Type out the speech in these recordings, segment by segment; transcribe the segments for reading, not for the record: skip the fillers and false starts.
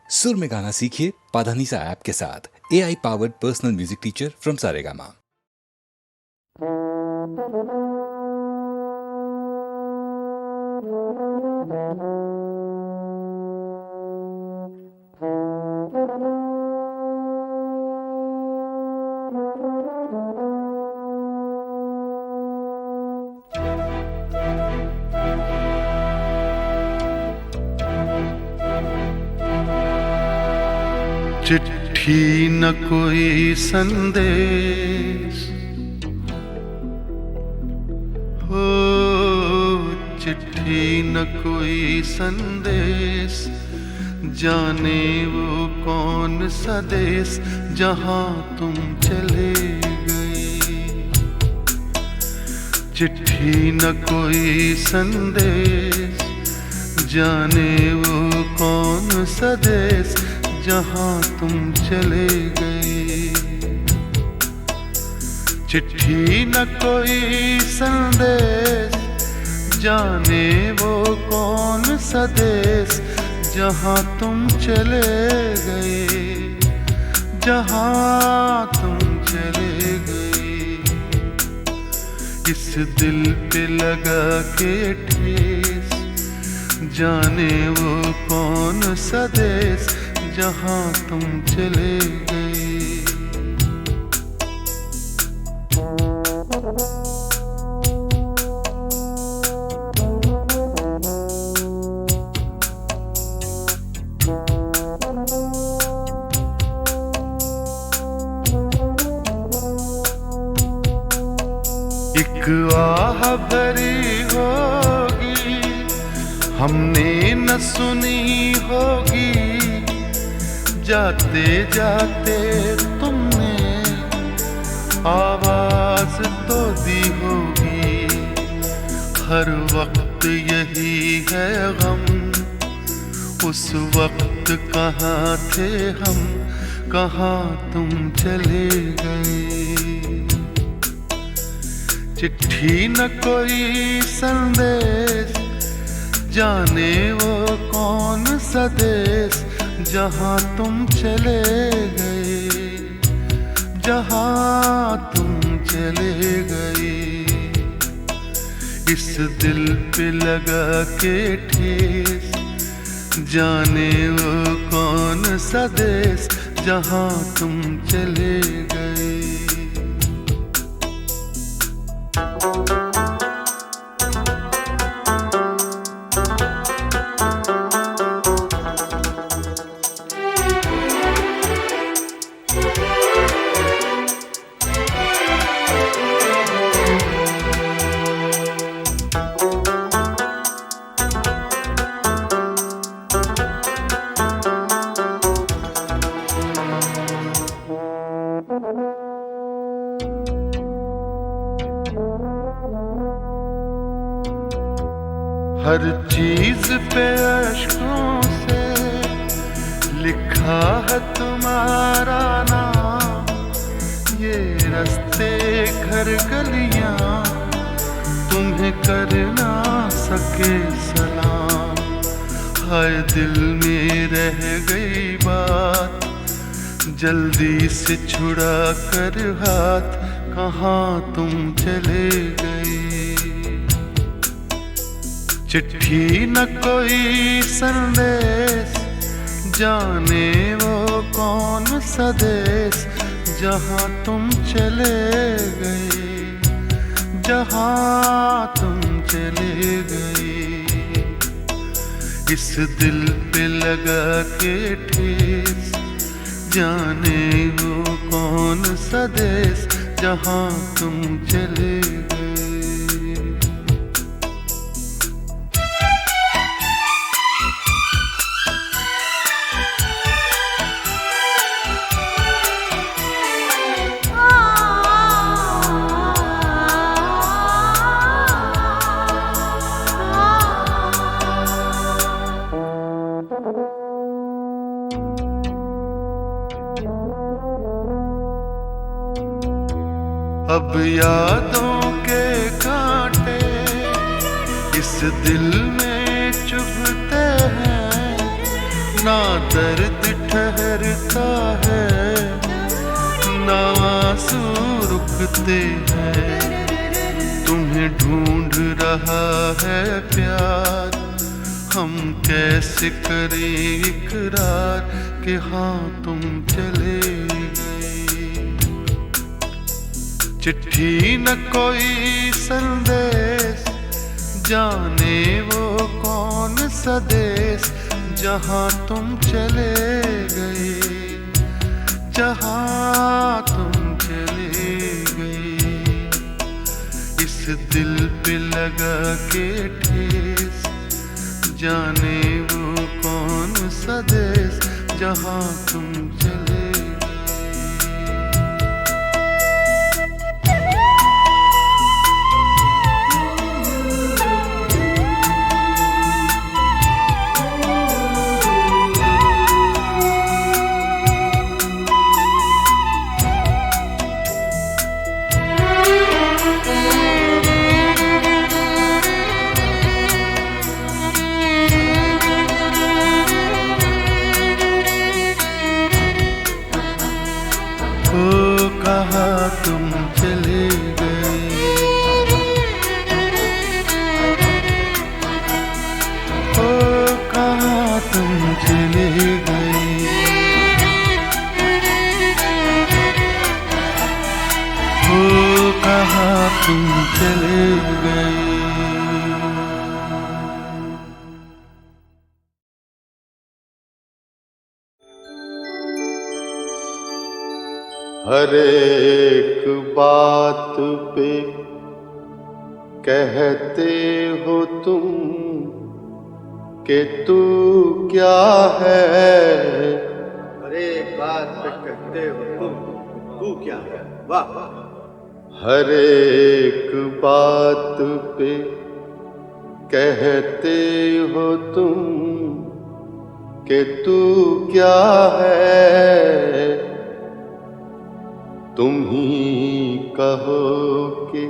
सुर में गाना सीखिए पाधानीसा ऐप के साथ। AI powered personal music teacher from Saregama. चिट्ठी न कोई संदेश हो, चिट्ठी न कोई संदेश, जाने वो कौन सा देश जहां तुम चले गए। चिट्ठी न कोई संदेश, जाने वो कौन सा देश जहां तुम चले गए। चिट्ठी न कोई संदेश, जाने वो कौन सा देश जहां तुम चले गए, जहां तुम चले गए। इस दिल पे लगा के ठेस, जाने वो कौन सा देश जहां तुम चले गए। एक आह भरी होगी, हमने न सुनी होगी, जाते जाते तुमने आवाज तो दी होगी। हर वक्त यही है गम, उस वक्त कहाँ थे हम, कहाँ तुम चले गए। चिट्ठी न कोई संदेश, जाने वो कौन सा देश जहां तुम चले गए, जहां तुम चले गए। इस दिल पे लगा के ठेस, जाने वो कौन सा देश जहां तुम चले गए। हर चीज पे अश्कों से लिखा है तुम्हारा नाम। ये रास्ते घर गलियां तुम्हें कर ना सके सलाम। हाय दिल में रह गई बात, जल्दी से छुड़ा कर हाथ, कहाँ तुम चले गए। चिट्ठी न कोई संदेश, जाने वो कौन सा देश जहां तुम चले गए, जहां तुम चले गए। इस दिल पे लगा के ठेस, जाने वो कौन सा देश जहां तुम चले गए। अब यादों के कांटे इस दिल में चुभते हैं, ना दर्द ठहरता है, ना आंसू रुकते हैं। तुम्हें ढूंढ रहा है प्यार, हम कैसे करें इकरार कि हाँ तुम चले गए। चिट्ठी न कोई संदेश, जाने वो कौन सा देश जहाँ तुम चले गए, जहाँ तुम चले गए। इस दिल पे लगा के ठेस, जाने वो कौन सा देश जहाँ तुम चले। कहाँ तुम चले गए, ओ कहाँ तुम चले गए, ओ कहाँ तुम चले गए। हर एक बात पे कहते हो तुम कि तू क्या है। हर एक बात पे कहते हो तुम, तू क्या है। वाह। हर एक बात पे कहते हो तुम कि तू क्या है। तुम ही कहो कि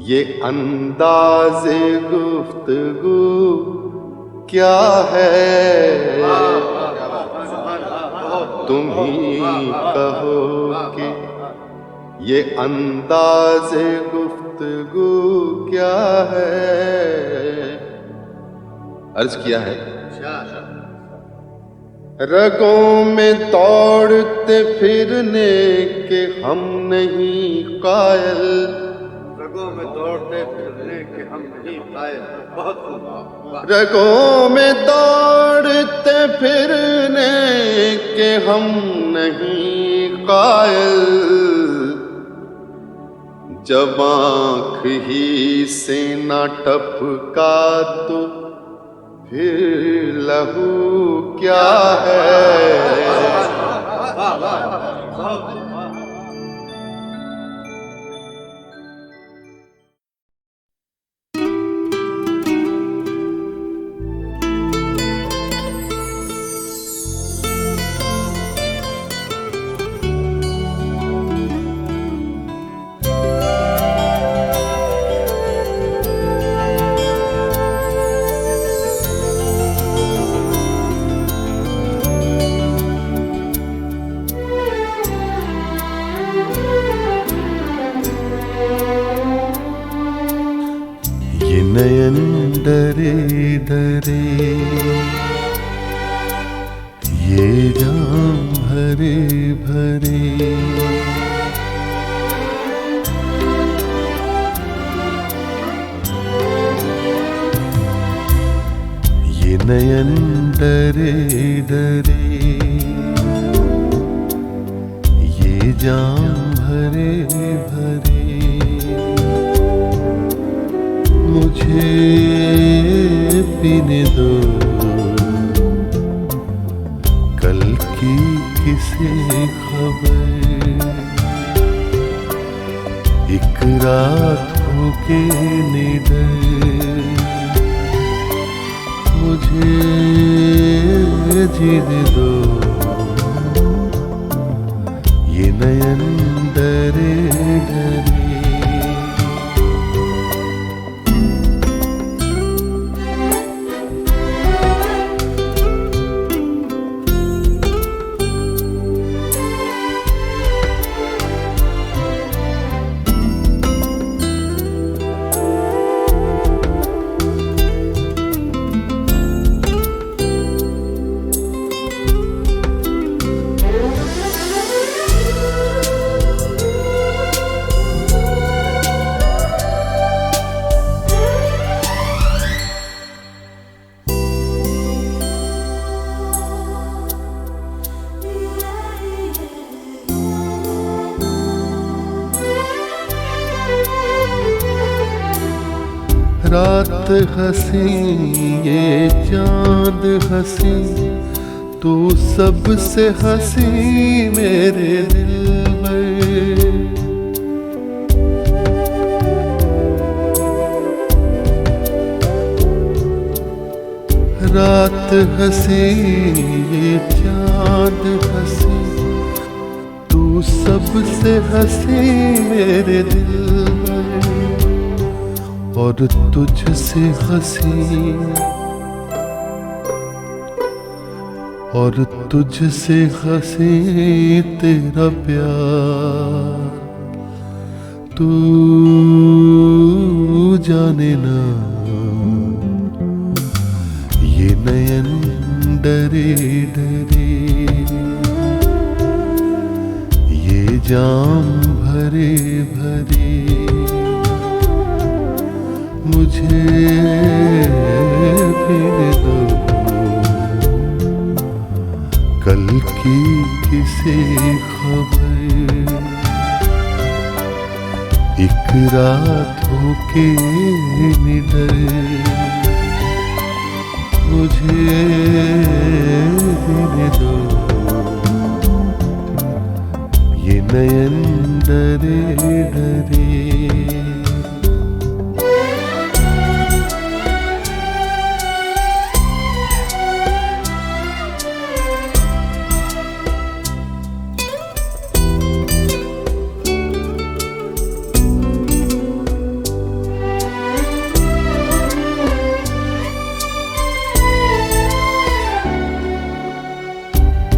ये अंदाज़े गुफ्तगू क्या है। तुम ही कहो कि ये अंदाज़े गुफ्तगू क्या है। अर्ज किया है, रगों में दौड़ते फिरने के हम नहीं कायल। रगों में दौड़ते फिरने के हम नहीं कायल। बहुत खूब। रगों में दौड़ते फिरने के हम नहीं कायल। जब आँख ही से न टपका तो फिर लहू क्या है। नयन डरे डरे, ये जाम भरे भरे। ये नयन डरे डरे, ये जाम भरे भरे। मुझे पीने दो कल की किसी खबर। एक रात हो के निडर, मुझे जीने दो। ये नयन डरे डरे। रात हंसी ये चांद हंसी, तू सबसे हंसी मेरे दिल में। रात हंसी ये चांद हंसी, तू सबसे हंसी मेरे दिल में। और तुझसे हंसी, और तुझसे हंसी तेरा प्यार, तू जाने ना ये नयन डरे डरे, ये जाम भरे भरे, मुझे पीने दो कल की किसी खबर। एक रात होके निडर, मुझे पीने दो ये नयन डरे डरे।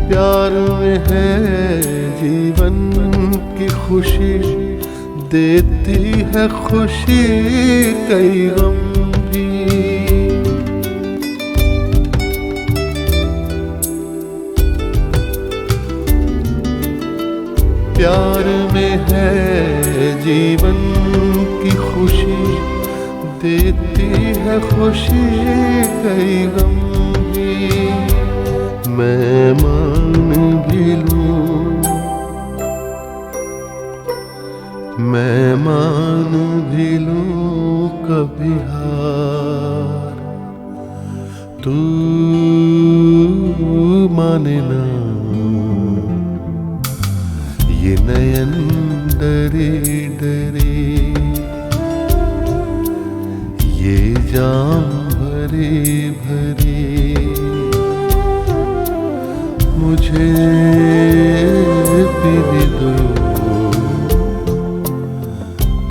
प्यार में है जीवन की खुशी, देती है खुशी कई गम भी। प्यार में है जीवन की खुशी, देती है खुशी कई गम भी। मैं मान भी लूं, मैं मान भी लूं कभी हार, तू माने ना ये नयन डरे डरे, ये जाम भरे भरे, मुझे पीने दो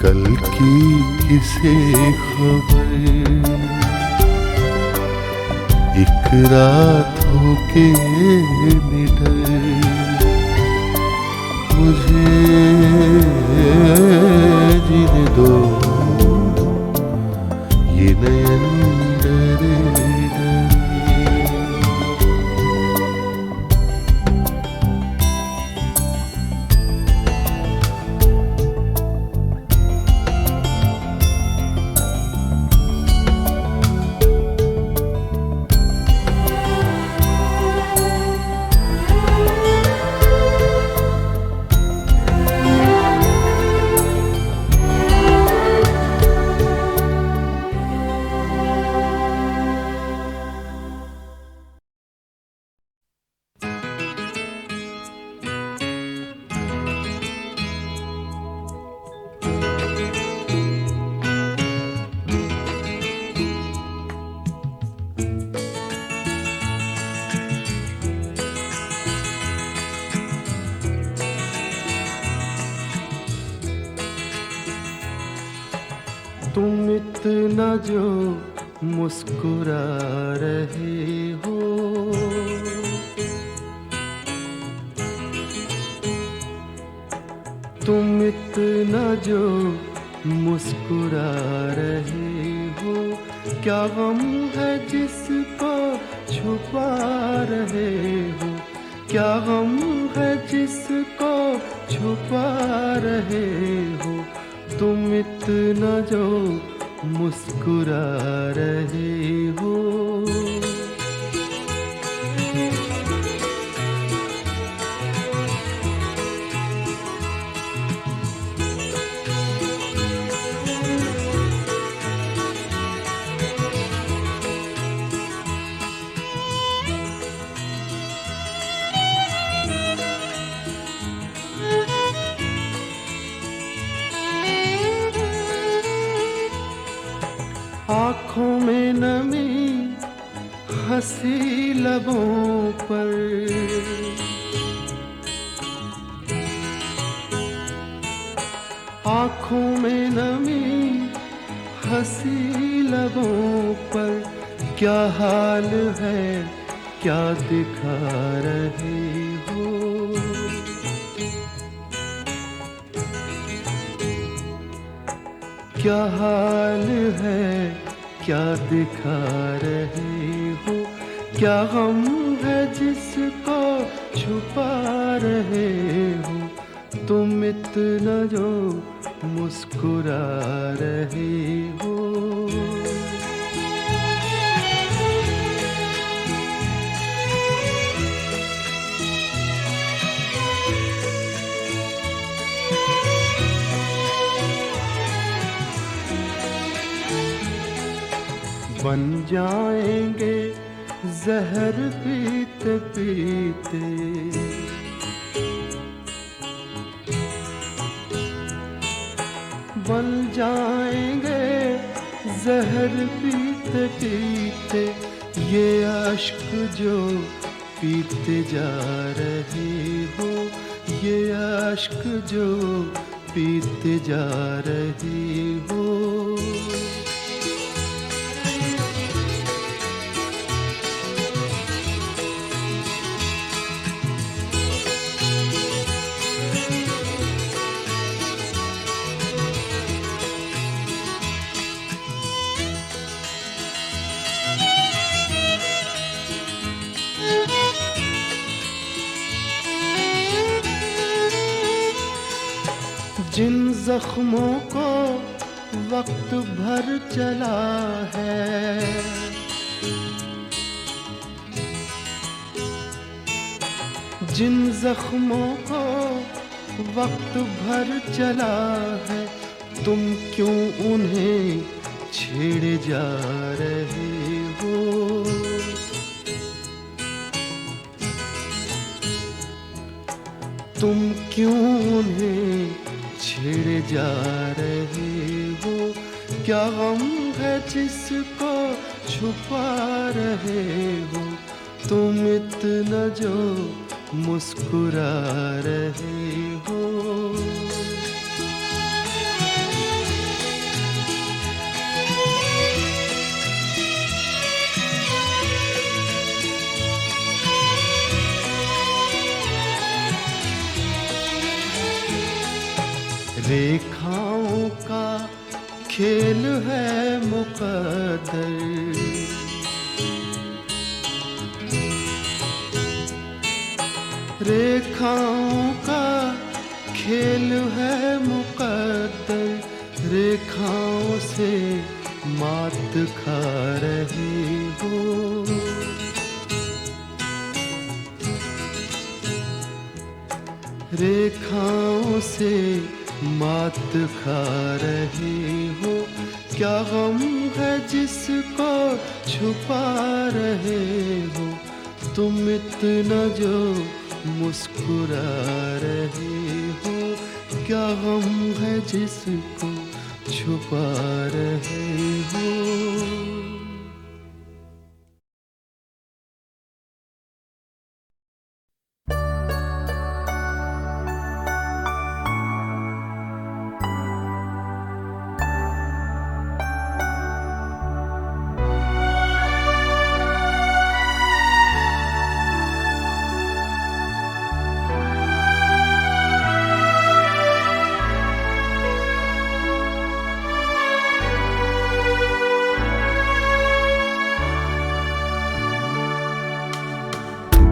कल की किसी खबर। एक रात होके निडर, मुझे जीने दो ये नयन डरे डरे। तुम इतना जो मुस्कुरा रहे हो, तुम इतना जो मुस्कुरा रहे हो, क्या गम है जिसको छुपा रहे हो, क्या गम है जिसको छुपा रहे हो, तुम इतना जो मुस्कुरा रहे हो। हंसी लबों पर, आँखों में नमी हंसी लबों पर, क्या हाल है क्या दिखा रहे हो, क्या हाल है क्या दिखा रहे हो, क्या गम है जिसको छुपा रहे हो, तुम इतना जो मुस्कुरा रहे हो। बन जाएंगे जहर पीते पीते, बन जाएंगे जहर पीते पीते, ये अश्क जो पीते जा रहे हो, ये अश्क जो पीते जा रहे हो। जिन जख्मों को वक्त भर चला है, जिन जख्मों को वक्त भर चला है, तुम क्यों उन्हें छेड़े जा रहे हो, तुम क्यों उन्हें छेड़े जा रहे हो, क्या गम है जिसको छुपा रहे हो, तुम इतना जो मुस्कुरा रहे हो। रेखाओं का खेल है मुकद्दर, रेखाओं का खेल है मुकद्दर, रेखाओं से मात खा रहे हो, रेखाओं से मात खा रहे हो, क्या गम है जिसको छुपा रहे हो, तुम इतना जो मुस्कुरा रहे हो, क्या गम है जिसको छुपा रहे हो।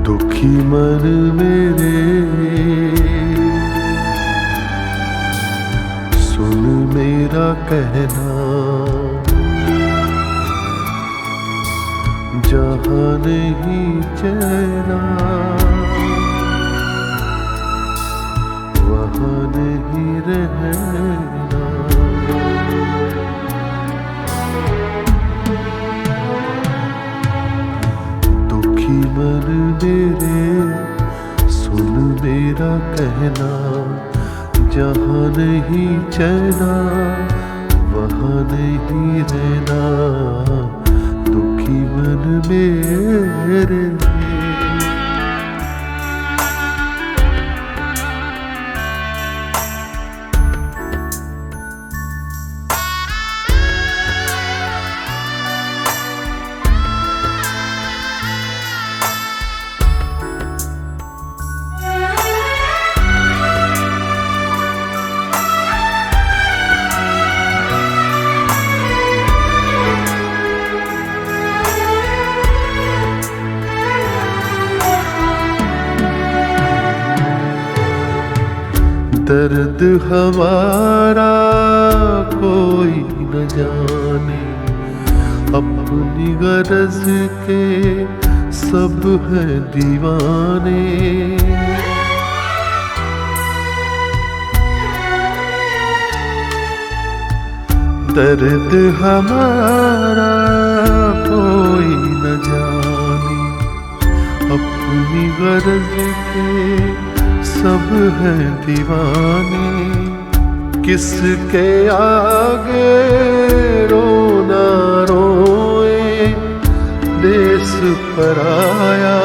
दुखी मन मेरे सुन मेरा कहना, जहाँ नहीं चैना वहाँ नहीं रहना, दुखी मन मेरे सुन मेरा कहना, जहाँ नहीं चैना वहाँ नहीं रहना, दुखी मन मेरे। दर्द हमारा कोई न जाने, अपनी गरज के सब हैं दीवाने। दर्द हमारा कोई न जाने, अपनी गरज के सब हैं दीवाने। किसके आगे रोना रोए, देश पराया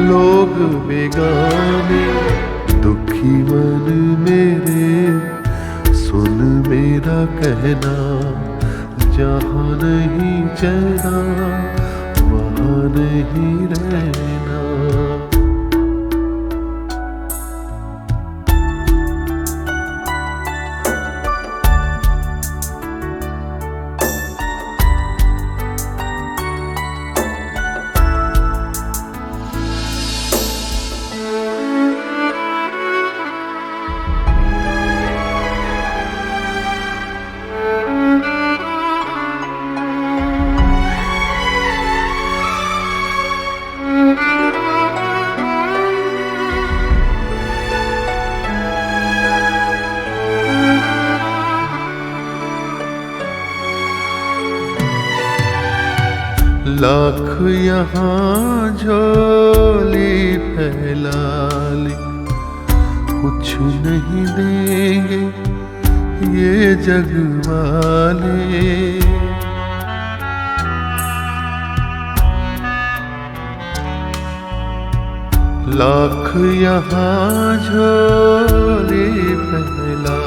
लोग बेगाने। दुखी मन मेरे सुन मेरा कहना, जहाँ नहीं चैना वहाँ नहीं रहना। लाख यहाँ झोली फैला ले, कुछ नहीं देंगे ये जग वाले। लाख यहाँ झोली फैला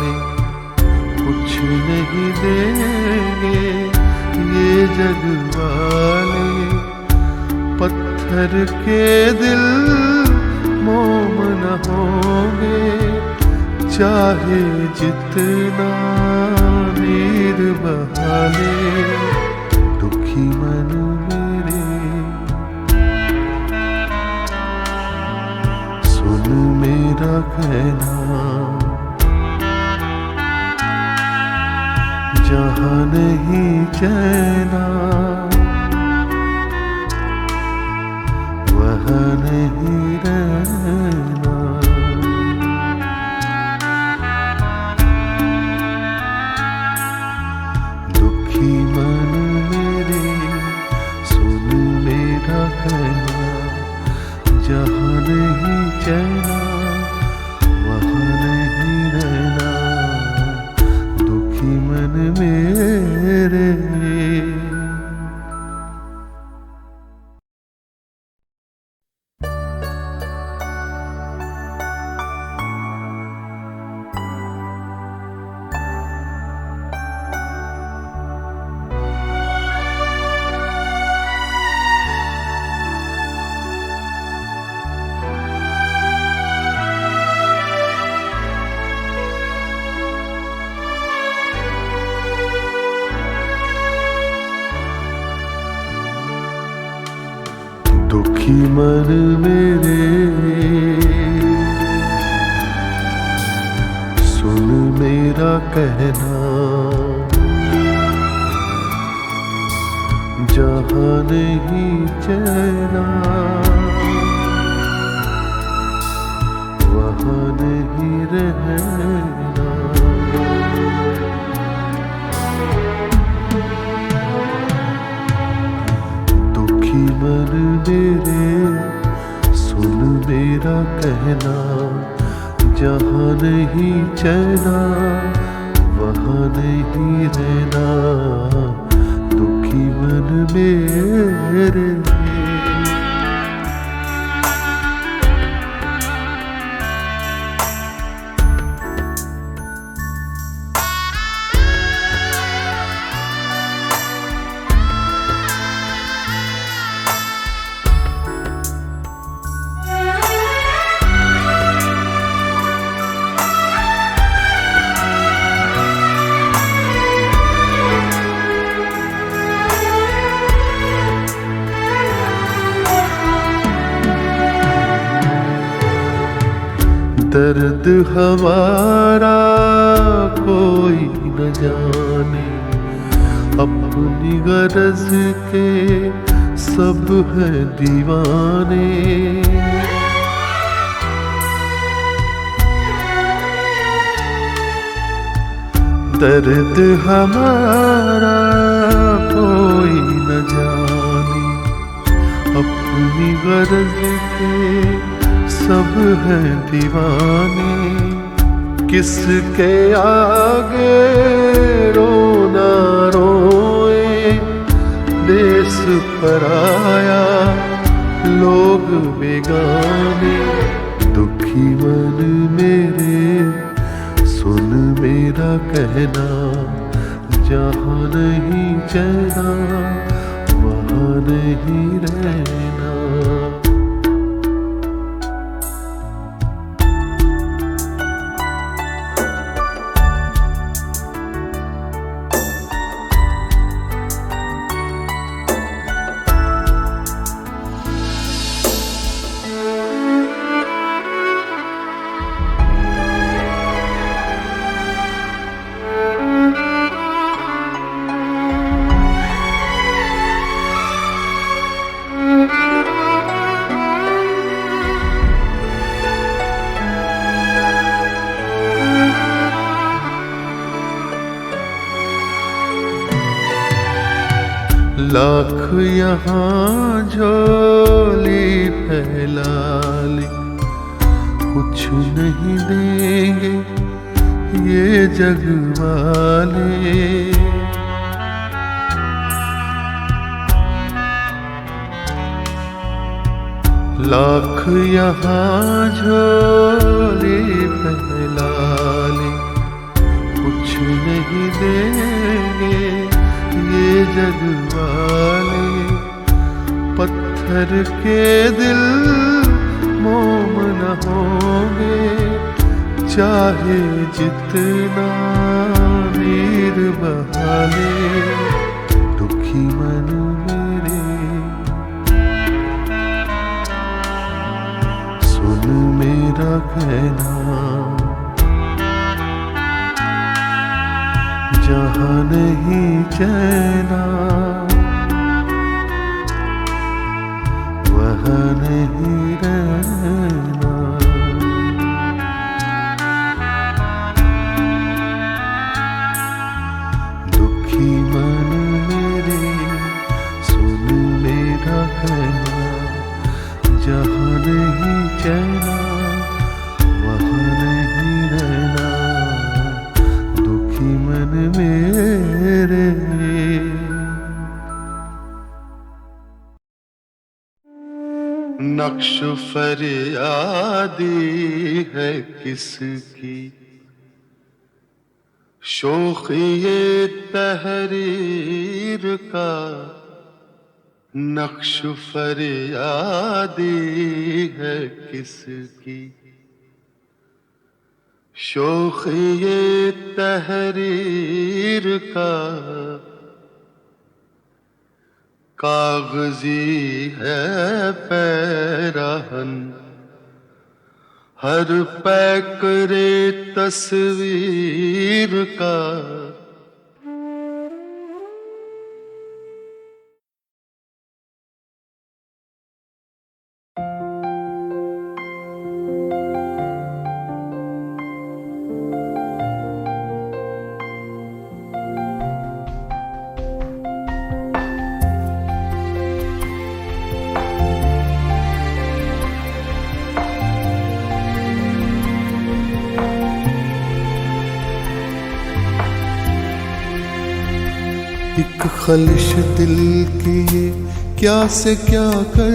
ले, कुछ नहीं देंगे ये जग वाले। पत्थर के दिल मोम न होंगे, चाहे जितना नीर बहा ले। दुखी मन मेरे सुन मेरा कहना, जहाँ नहीं चैना वहाँ नहीं रहना। दुखी मन मेरे सुन मेरा कहना, जहाँ नहीं चैना वहाँ नहीं रहना। दुखी मन मेरे। दुखी मन मेरे सुन मेरा कहना, जहाँ नहीं चैना वहाँ नहीं रहना। दुखी मन मेरे सुन मेरा कहना, जहाँ नहीं चैना वहाँ नहीं रहना। दुखी दुखी मन मेरे। दर्द हमारा कोई न जाने, अपनी गरज के सब है दीवाने। दर्द हमारा कोई न जाने, अपनी गरज के सब है दीवाने। किसके आगे रोना रोए, देश पराया लोग बेगाने। दुखी मन मेरे सुन मेरा कहना, जहाँ नहीं चैना वहाँ नहीं रहना। लाख यहाँ झोली फैला ले, कुछ नहीं देंगे ये जग वाले। लाख यहाँ झोली फैला ले, कुछ नहीं देंगे ये जग वाले। पत्थर के दिल मोम न होंगे, चाहे जितना नीर बहा ले। दुखी मन मेरे सुन मेरा कहना, जहाँ नहीं चैना वहाँ नहीं रहना। दुखी मन मेरे सुन मेरा कहना, जहाँ नहीं चैना वहाँ नहीं रहना। दुखी मन मेरे। नक्श फरियादी है किसकी, शोखिए तहरीर का। नक्श फरियादी है किसकी, शोखिए तहरीर का। कागजी है पैराहन, हर पैकरे तस्वीर का। खलिश दिल की ये क्या से क्या कर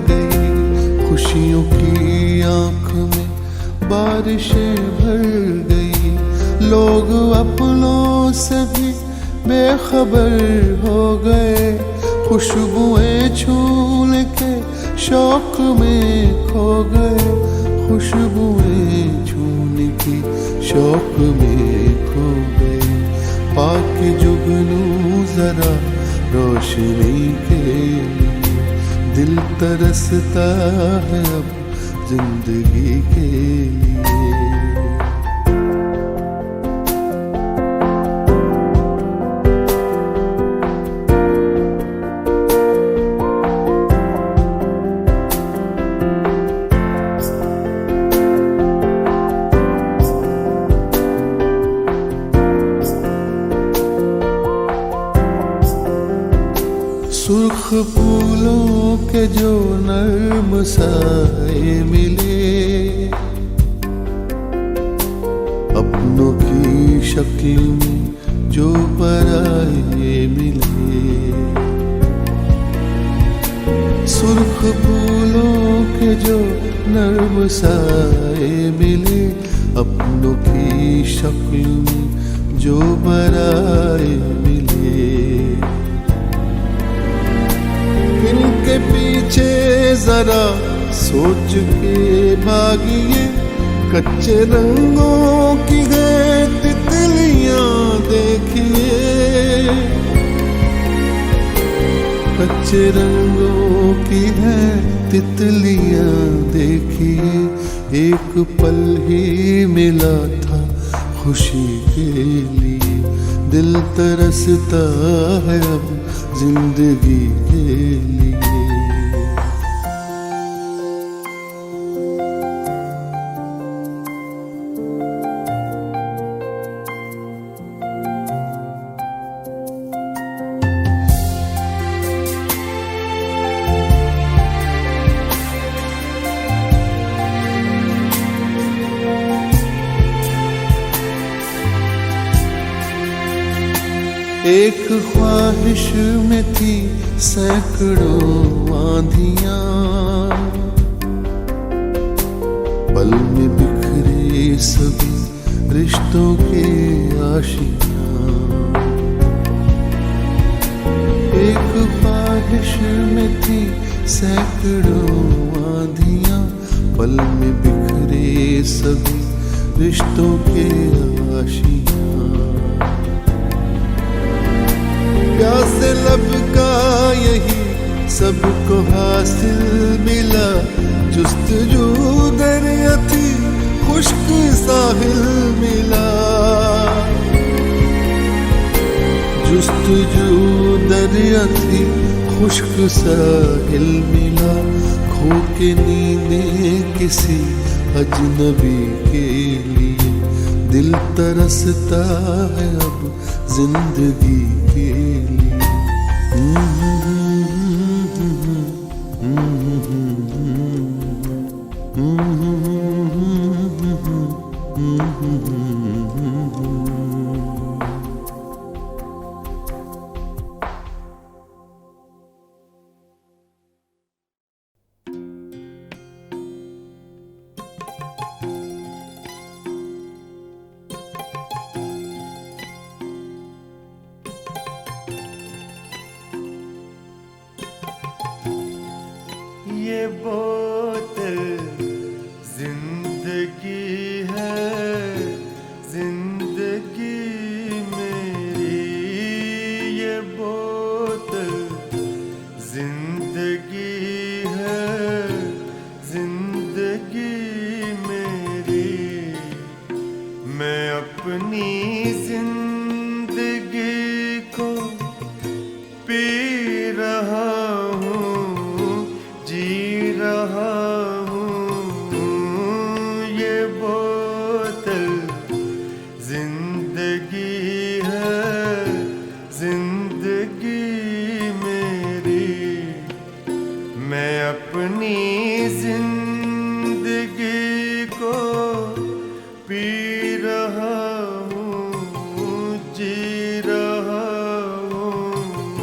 गई, खुशियों की आंख में बारिशें भर गई। लोग अपनों से भी बेखबर हो गए, खुशबुएं छूने के शौक में खो गए, खुशबुएं छूने की शौक में खो गए। पाके जुगनू जरा रोशनी के लिए, दिल तरसता है अब जिंदगी के लिए। सुर्ख फूलों के जो नर्म साए मिले, अपनों की शक्ल में जो पराए मिले। सुर्ख फूलों के जो नर्म साए मिले, अपनों की शक्ल में जो पराए मिले। इनके पीछे जरा सोच के भागिए, कच्चे रंगों की है तितलियां देखिए, कच्चे रंगों की है तितलियां देखिए। एक पल ही मिला था खुशी के लिए, दिल तरसता है अब जिंदगी के लिए। एक ख्वाहिश में थी सैकड़ों आंधियां, पल में बिखरे सभी रिश्तों के आशियां। एक ख्वाहिश में थी सैकड़ों आंधियां, पल में बिखरे सभी रिश्तों के आशियां। प्यासे लब का यही सबको हासिल मिला, जुस्तजू दरिया थी खुश्क साहिल मिला, जुस्तजू दरिया थी खुश्क साहिल मिला। खो के नींदें किसी अजनबी के लिए, दिल तरसता है अब जिंदगी के लिए। ये बोतल जिंदगी है, जिंदगी मेरी। ये बोतल जिंदगी है, जिंदगी मेरी। मैं अपनी जिंदगी को पी रहा हूँ, जी रहा हूँ। ये बोतल जिंदगी है, जिंदगी मेरी। मैं अपनी जिंदगी को पी रहा हूँ, जी रहा हूँ।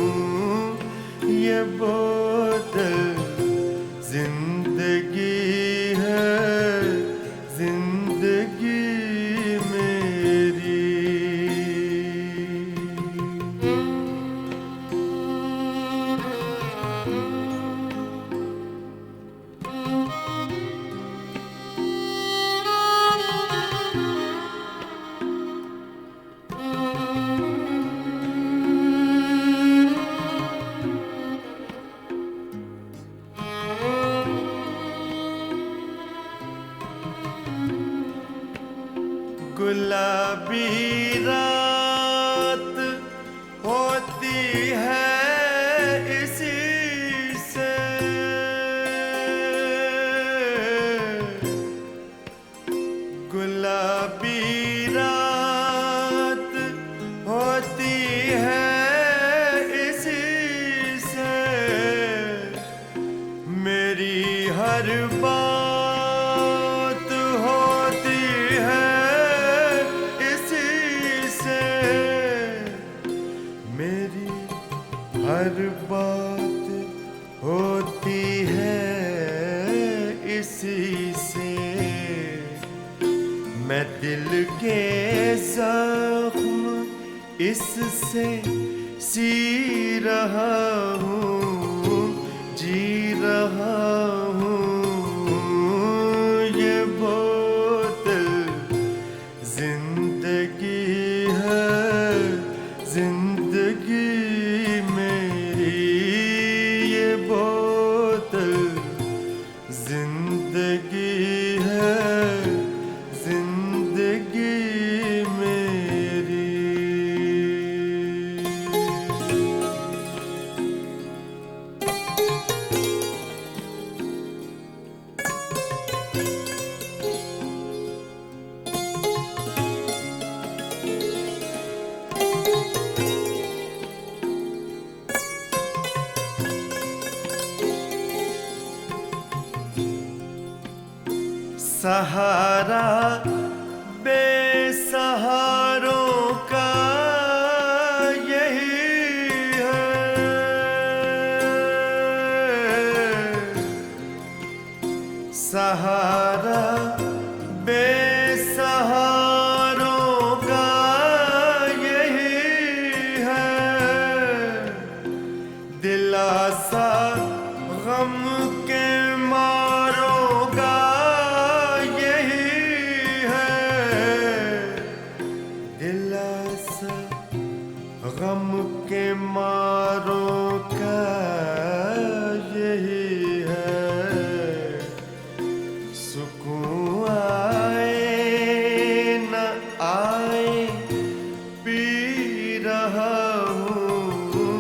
गुलाबी रात होती है इसी से, गुलाबी रात होती है इसी से, मेरी हर बात होती है इसी से, मेरी हर बात होती है इसी से। मैं दिल के जख्म इससे सी रहा हूँ, जी रहा हूँ। ये बोतल जिंदगी है, जिंदगी मेरी। ये बोतल जिंदगी है, जिंदगी मेरी। सहारा बेसहारों का यही है, सहारा बेसहारों का यही है। दिलासा गम के मारों का गम के मारों का यही है। सुकून आए न आए पी रहा हूँ,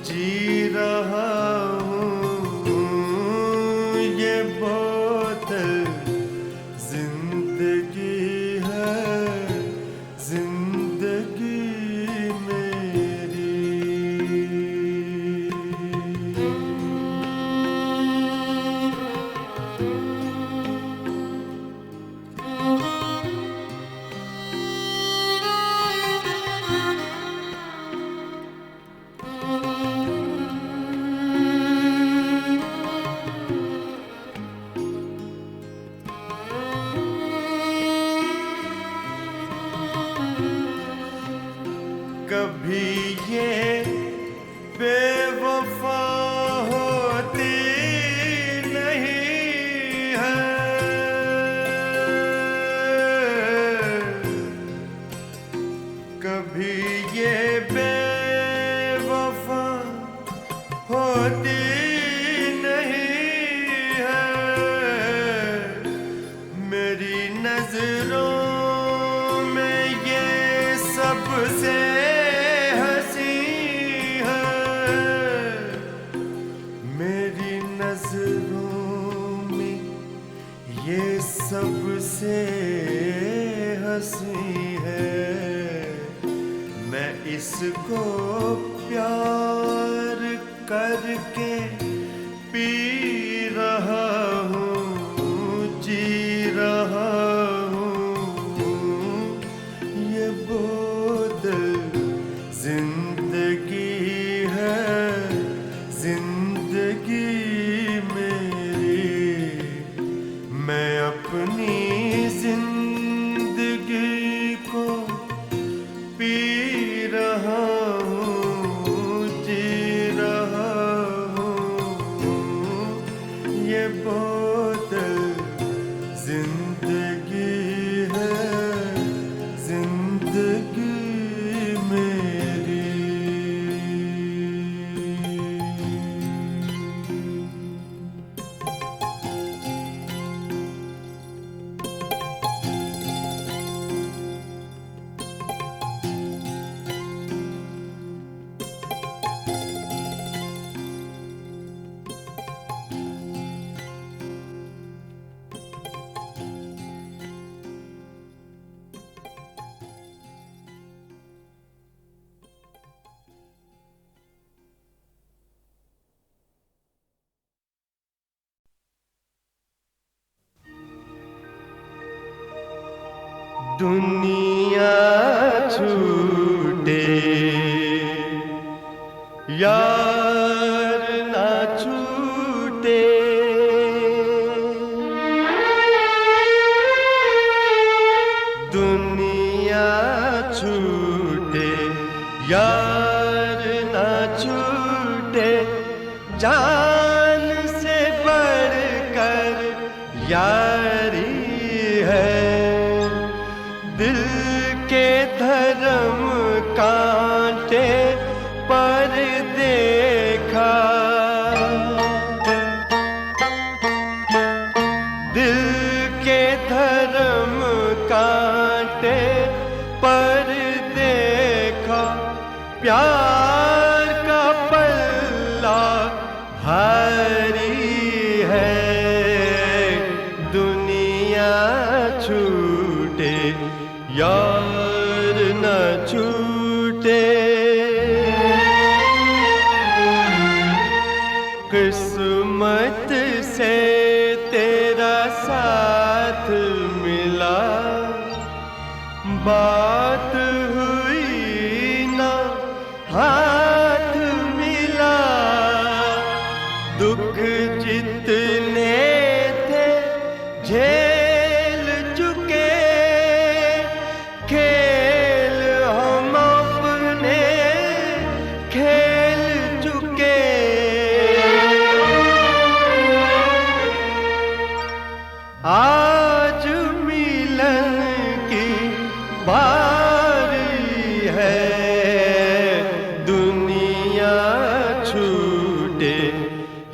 जी रहा हूँ। ये बोतल जिंदगी है, जिंदगी कभी ये बेवफा होती नहीं है, कभी ये बेवफा होती नहीं है। मेरी नजरों में ये सबसे ये सबसे हंसी है। मैं इसको प्यार करके पी रहा हूँ, जी रहा हूँ। ये बोतल जिंदगी है, जिंदगी मेरी। मैं अपनी जिंदगी को पी रहा हूँ, जी रहा हूँ। ये बोतल जिंदगी है, जिंदगी मेरी। दुनिया छूटे यार ना छूटे, दुनिया छूटे यार ना छूटे, जान से बढ़कर यारी है, दिल के धर्म कांटे पर देखा, दिल के धर्म कांटे पर देखा, प्यार का पल्ला भारी है, दुनिया छूटे यार न छूटे। किस्मत से तेरा साथ मिला, बात हुई ना हाथ मिला, दुख जितने थे झेल चुके, खेल हम अपने खेल चुके, आज मिलन की बारी है, दुनिया छूटे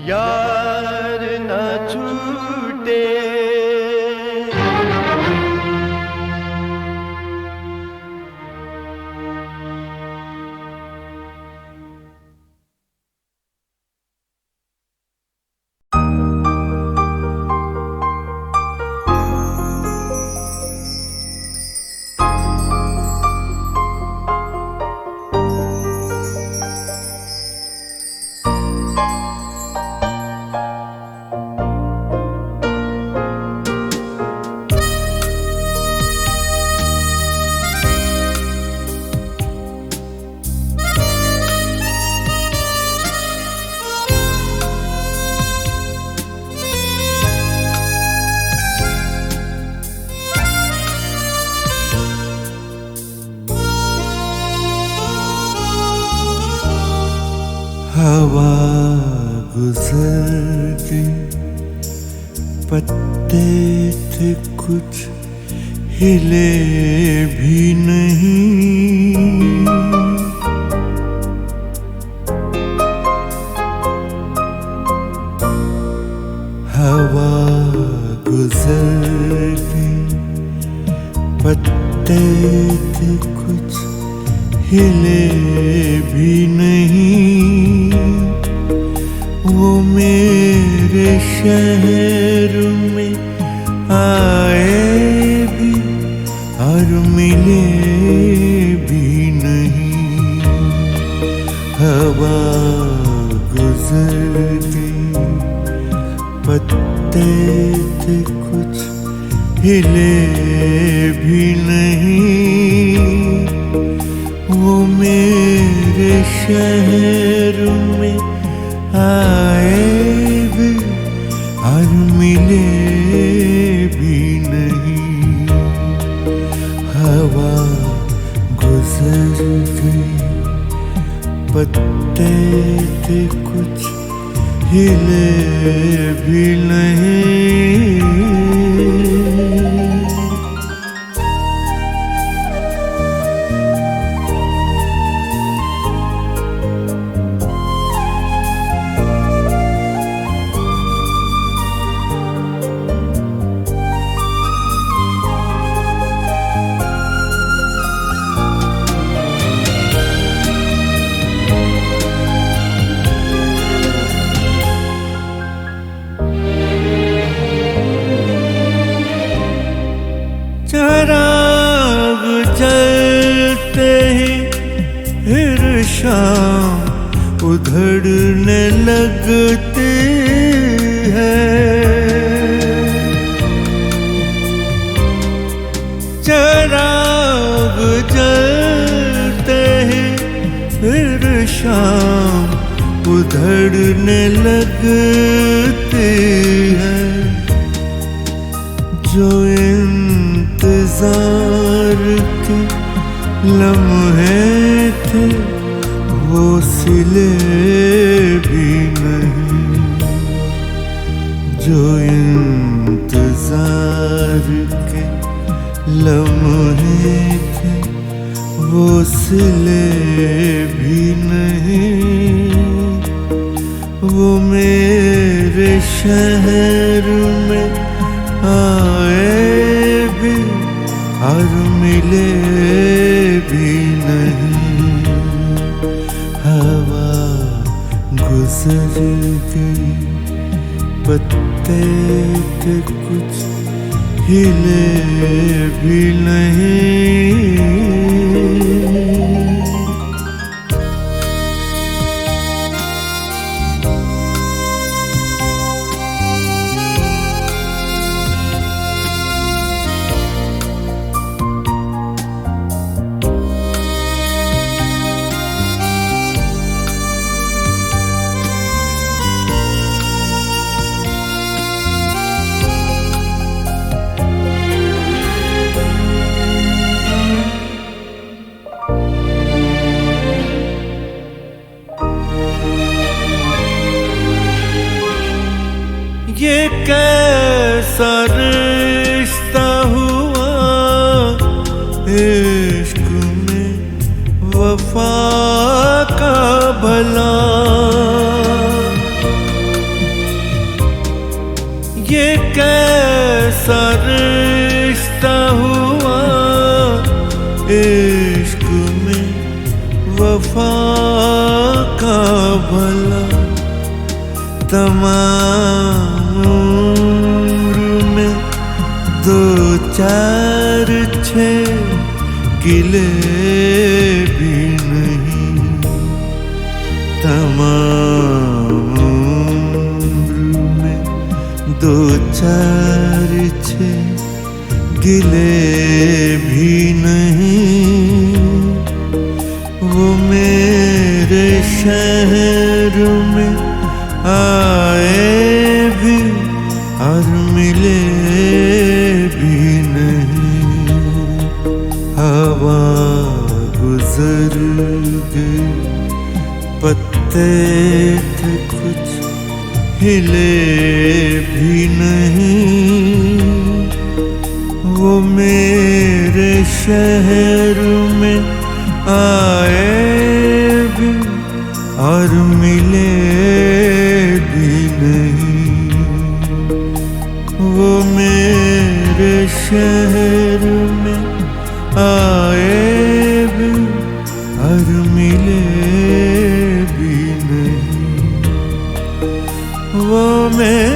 यार न छूटे। हवा गुजर गई, पत्ते थे कुछ हिले भी नहीं, हवा गुजर गई, पत्ते थे कुछ हिले भी नहीं, वो मेरे शहर में आए भी और मिले भी नहीं, हवा गुजर गई, पत्ते थे कुछ हिले भी नहीं, वो मेरे शहर में आए भी और मिले भी नहीं, हवा गुजर गई, पत्ते थे कुछ हिले भी नहीं। चराग जलते ही फिर शाम उधड़ने लगती है, चराग जलते ही फिर शाम उधड़ने लगती है। जो इंतजार के लम्हे थे वो सिले भी नहीं। जो इंतजार के लम्हे थे वो सिले भी नहीं। वो मेरे शहर में आए भी और मिले भी नहीं। हवा गुजर गई, पत्ते के कुछ हिले भी नहीं। ये कैसा रिश्ता हुआ इश्क में वफा का भला। ये कैसा रिश्ता हुआ इश्क में वफा का भला। तमाम उम्र में दो चार छः गिले भी नहीं। तमाम उम्र में दो चार छः गिले भी नहीं। वो मेरे शहर में आए भी और मिले भी नहीं। हवा गुजर गई, पत्ते थे कुछ हिले भी नहीं। वो मेरे शहर में आए भी और मिले भी नहीं। वो मेरे शहर में आए भी और मिले भी नहीं। वो मेरे